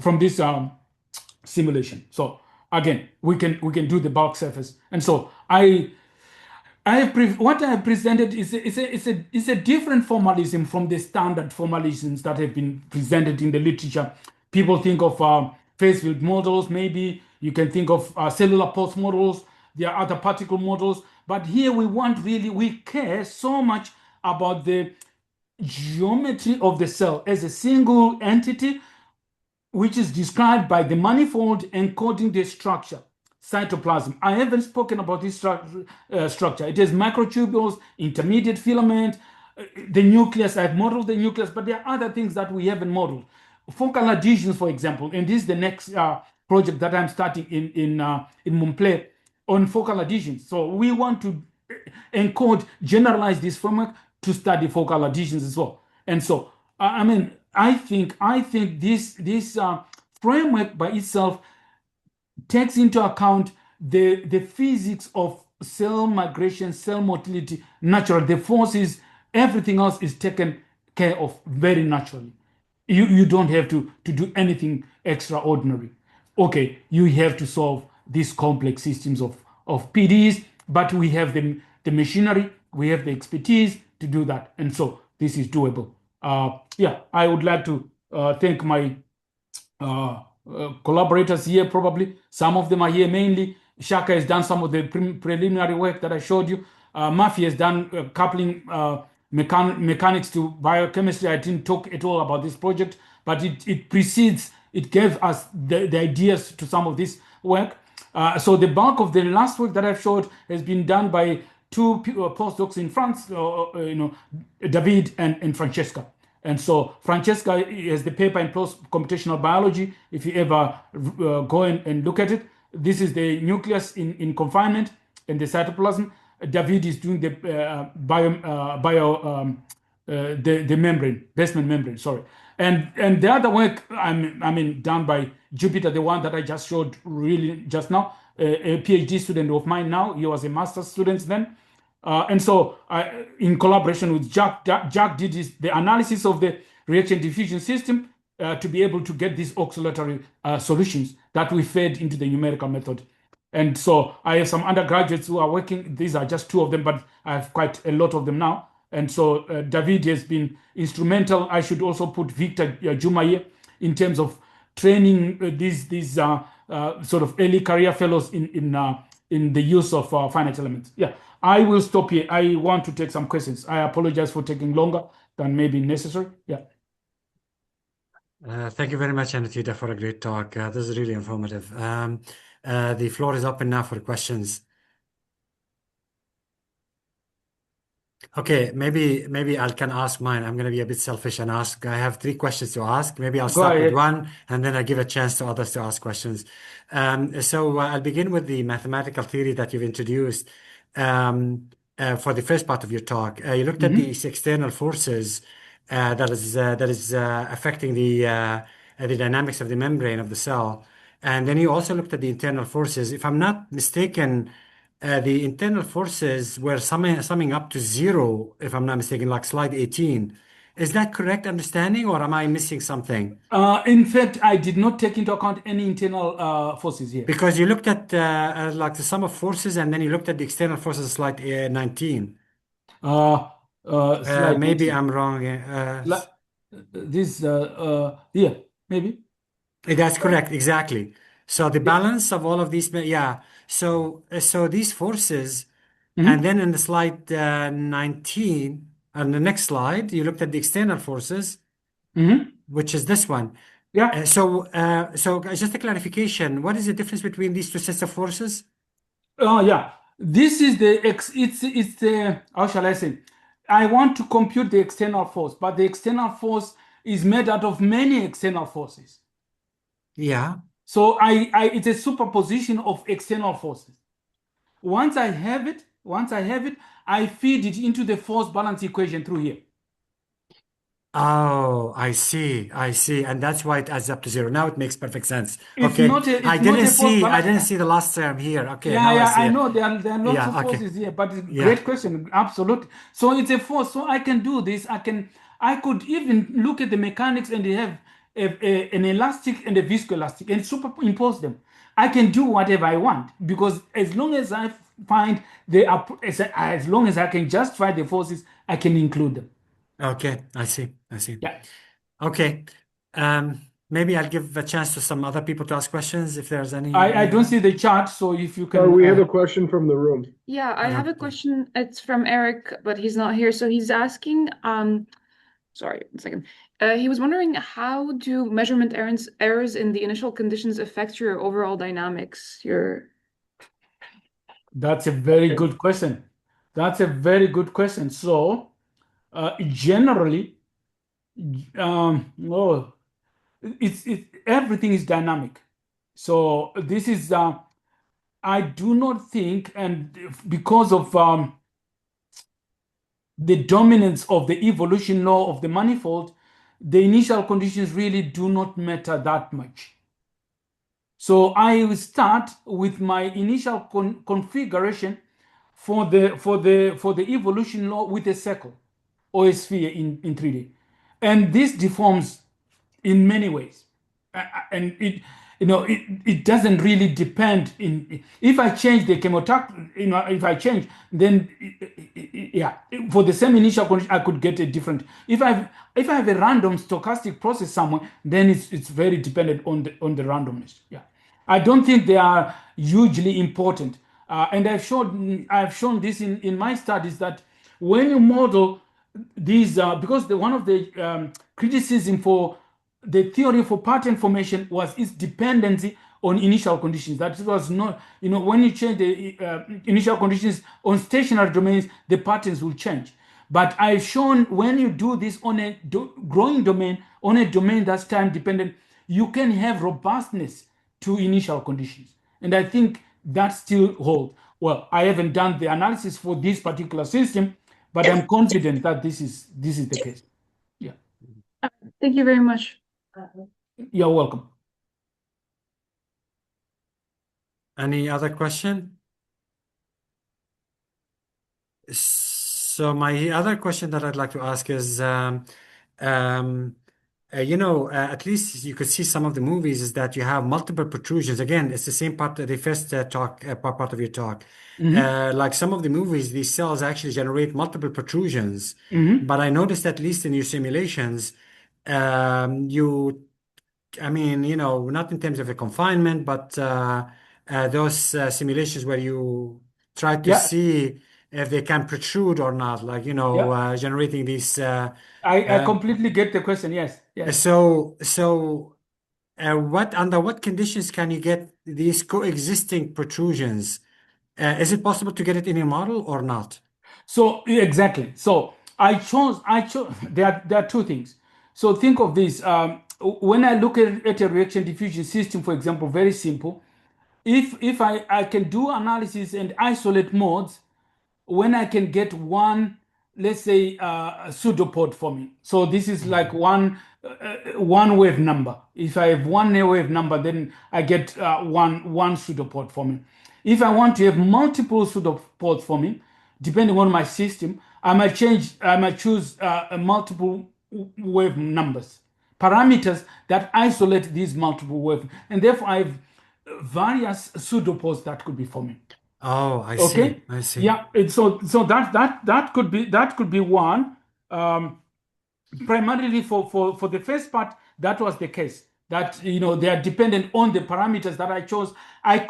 S2: simulation. So again, we can do the bulk surface, and so I what I have presented is a different formalism from the standard formalisms that have been presented in the literature. People think of phase field models, maybe you can think of cellular pulse models, there are other particle models, but here we care so much about the geometry of the cell as a single entity, which is described by the manifold encoding the structure, cytoplasm. I haven't spoken about this structure. It has microtubules, intermediate filament, the nucleus. I've modeled the nucleus, but there are other things that we haven't modeled. Focal adhesions, for example, and this is the next project that I'm starting in Montpellier on focal adhesions. So we want to generalize this framework to study focal adhesions as well. And so, I think this framework by itself takes into account the physics of cell migration, cell motility, natural. The forces, everything else is taken care of very naturally. You don't have to do anything extraordinary. Okay, you have to solve these complex systems of PDs, but we have the machinery, we have the expertise to do that. And so this is doable. I would like to thank my collaborators here. Probably some of them are here. Mainly Shaka has done some of the preliminary work that I showed you. Murphy has done coupling mechanics to biochemistry. I didn't talk at all about this project, but it gave us the ideas to some of this work. So the bulk of the last work that I've showed has been done by two postdocs in France, David and Francesca. And so Francesca has the paper in computational biology. If you ever go and look at it, this is the nucleus in confinement and the cytoplasm. David is doing the the membrane, basement membrane. Sorry, and the other work done by Jupiter, the one that I just showed really just now, a PhD student of mine now. He was a master's student then. And so in collaboration with Jack did the analysis of the reaction-diffusion system to be able to get these oscillatory solutions that we fed into the numerical method. And so I have some undergraduates who are working. These are just two of them, but I have quite a lot of them now. And so David has been instrumental. I should also put Victor Juma here in terms of training these sort of early career fellows in the use of finite elements. Yeah. I will stop here. I want to take some questions. I apologize for taking longer than maybe necessary. Yeah.
S1: Thank you very much, Anotida, for a great talk. This is really informative. The floor is open now for questions. Okay, maybe I can ask mine. I'm going to be a bit selfish and ask. I have 3 questions to ask. Maybe I'll start with one, and then I'll give a chance to others to ask questions. So I'll begin with the mathematical theory that you've introduced for the first part of your talk. You looked at these external forces that is affecting the dynamics of the membrane of the cell, and then you also looked at the internal forces. If I'm not mistaken, the internal forces were summing up to 0, if I'm not mistaken, like slide 18. Is that correct understanding, or am I missing something?
S2: In fact, I did not take into account any internal forces here.
S1: Because you looked at like the sum of forces, and then you looked at the external forces, slide 19.
S2: Slide
S1: maybe
S2: 19.
S1: I'm wrong.
S2: This here, maybe.
S1: That's correct, exactly. So the balance of all of these, yeah. So these forces, and then in the slide 19, on the next slide, you looked at the external forces, which is this one.
S2: Yeah.
S1: So just a clarification, what is the difference between these two sets of forces?
S2: Yeah. This is it's the, how shall I say? I want to compute the external force, but the external force is made out of many external forces.
S1: Yeah.
S2: So it's a superposition of external forces. Once I have it, I feed it into the force balance equation through here.
S1: Oh, I see. And that's why it adds up to 0. Now it makes perfect sense.
S2: It's
S1: Okay.
S2: not a, it's
S1: I
S2: not
S1: didn't
S2: a force
S1: see
S2: balance.
S1: the last term here. Okay,
S2: Yeah,
S1: now
S2: yeah,
S1: I see
S2: I
S1: it.
S2: know there are lots
S1: Yeah,
S2: of
S1: okay.
S2: forces here, but
S1: Yeah.
S2: great question. Absolutely. So it's a force. So I can do this. I could even look at the mechanics and they have an elastic and a viscoelastic and superimpose them. I can do whatever I want because as long as I find as long as I can justify the forces, I can include them.
S1: Okay, I see. I see.
S2: Yeah.
S1: Okay. Maybe I'll give a chance to some other people to ask questions if there's
S2: I don't
S1: any.
S2: see the chart, so if you
S3: So
S2: can.
S3: we have a question from the room.
S4: Yeah, I have a question. It's from Eric, but he's not here. So he's asking, sorry, 1 second. He was wondering, how do measurement errors in the initial conditions affect your overall dynamics?
S2: That's a very good question. That's a very good question. So, generally, oh, it's everything is dynamic. So this is I do not think, and because of the dominance of the evolution law of the manifold, the initial conditions really do not matter that much. So I will start with my initial configuration for the evolution law with a circle or a sphere in 3D, and this deforms in many ways, and it doesn't really depend in if I change the chemotactic, if I change, then yeah, for the same initial condition I could get a different. If I have a random stochastic process somewhere, then it's very dependent on the randomness. Yeah, I don't think they are hugely important, and I've shown this in my studies that when you model these, because one of the criticism for the theory for pattern formation was its dependency on initial conditions. That was not, when you change the initial conditions on stationary domains, the patterns will change. But I've shown when you do this on a growing domain, on a domain that's time dependent, you can have robustness to initial conditions. And I think that still holds. Well, I haven't done the analysis for this particular system, but I'm confident that this is the case. Yeah.
S4: Thank you very much.
S2: You're welcome.
S1: Any other question? So my other question that I'd like to ask is, at least you could see some of the movies is that you have multiple protrusions. Again, it's the same part, the first part of your talk. Like some of the movies, these cells actually generate multiple protrusions. But I noticed at least in your simulations, not in terms of a confinement, but those simulations where you try to see if they can protrude or not, like, generating these.
S2: I completely get the question. Yes. Yes.
S1: So, under what conditions can you get these coexisting protrusions? Is it possible to get it in your model or not?
S2: So exactly. So I chose. There are two things. So think of this. When I look at a reaction diffusion system, for example, very simple. If I can do analysis and isolate modes, when I can get one, let's say, pseudopod for me. So this is like one wave number. If I have one wave number, then I get one pseudopod for me. If I want to have multiple pseudopods for me, depending on my system, I might choose multiple wave numbers, parameters that isolate these multiple waves, and therefore I have various pseudopods that could be forming.
S1: Oh, I
S2: Okay.
S1: see. I see.
S2: Yeah. So that could be one. Primarily for the first part, that was the case. That they are dependent on the parameters that I chose. I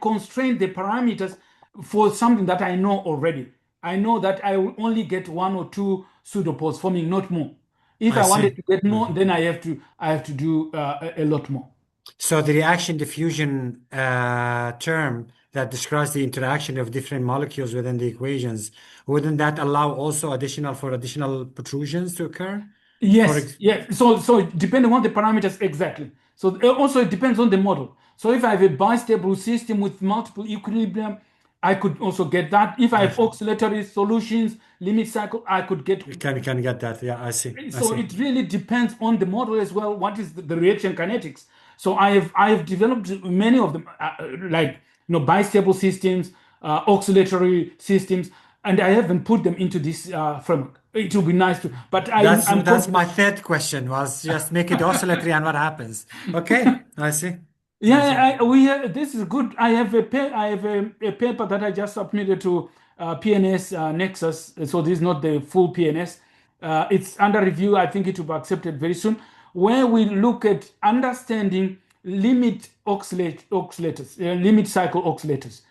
S2: constrain the parameters for something that I know already. I know that I will only get one or two pseudopods forming, not more. If I wanted to get more, then I have to do a lot more.
S1: So the reaction diffusion term that describes the interaction of different molecules within the equations, wouldn't that allow also additional protrusions to occur?
S2: Yes, yes. So depending on the parameters, exactly. So also it depends on the model. So if I have a bistable system with multiple equilibrium, I could also get that. If I have oscillatory solutions, limit cycle, I could get.
S1: You can get that. Yeah, I see.
S2: So it really depends on the model as well. What is the reaction kinetics? So I have developed many of them, like bistable systems, oscillatory systems, and I haven't put them into this framework. It would be nice to, but
S1: that's my third question was just make it oscillatory and what happens. Okay, I see.
S2: Yeah, this is good. I have a paper that I just submitted to PNS Nexus. So this is not the full PNS. It's under review. I think it will be accepted very soon, where we look at understanding limit oscillators, limit cycle oscillators,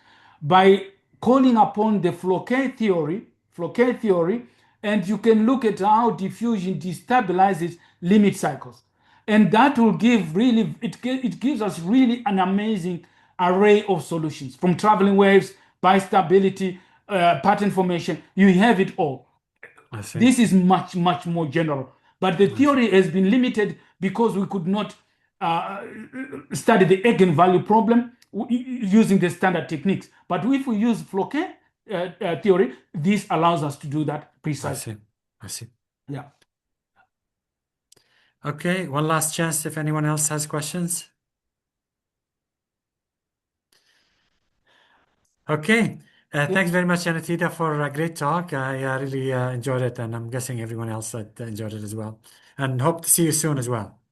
S2: by calling upon the Floquet theory, and you can look at how diffusion destabilizes limit cycles. And that will give really, it gives us really an amazing array of solutions, from traveling waves, bistability, pattern formation. You have it all.
S1: I see.
S2: This is much, much more general. But the theory has been limited because we could not study the eigenvalue problem using the standard techniques. But if we use Floquet theory, this allows us to do that precisely.
S1: I see.
S2: Yeah.
S1: Okay, one last chance if anyone else has questions. Okay, thanks very much, Anotida, for a great talk. I really enjoyed it, and I'm guessing everyone else enjoyed it as well. And hope to see you soon as well.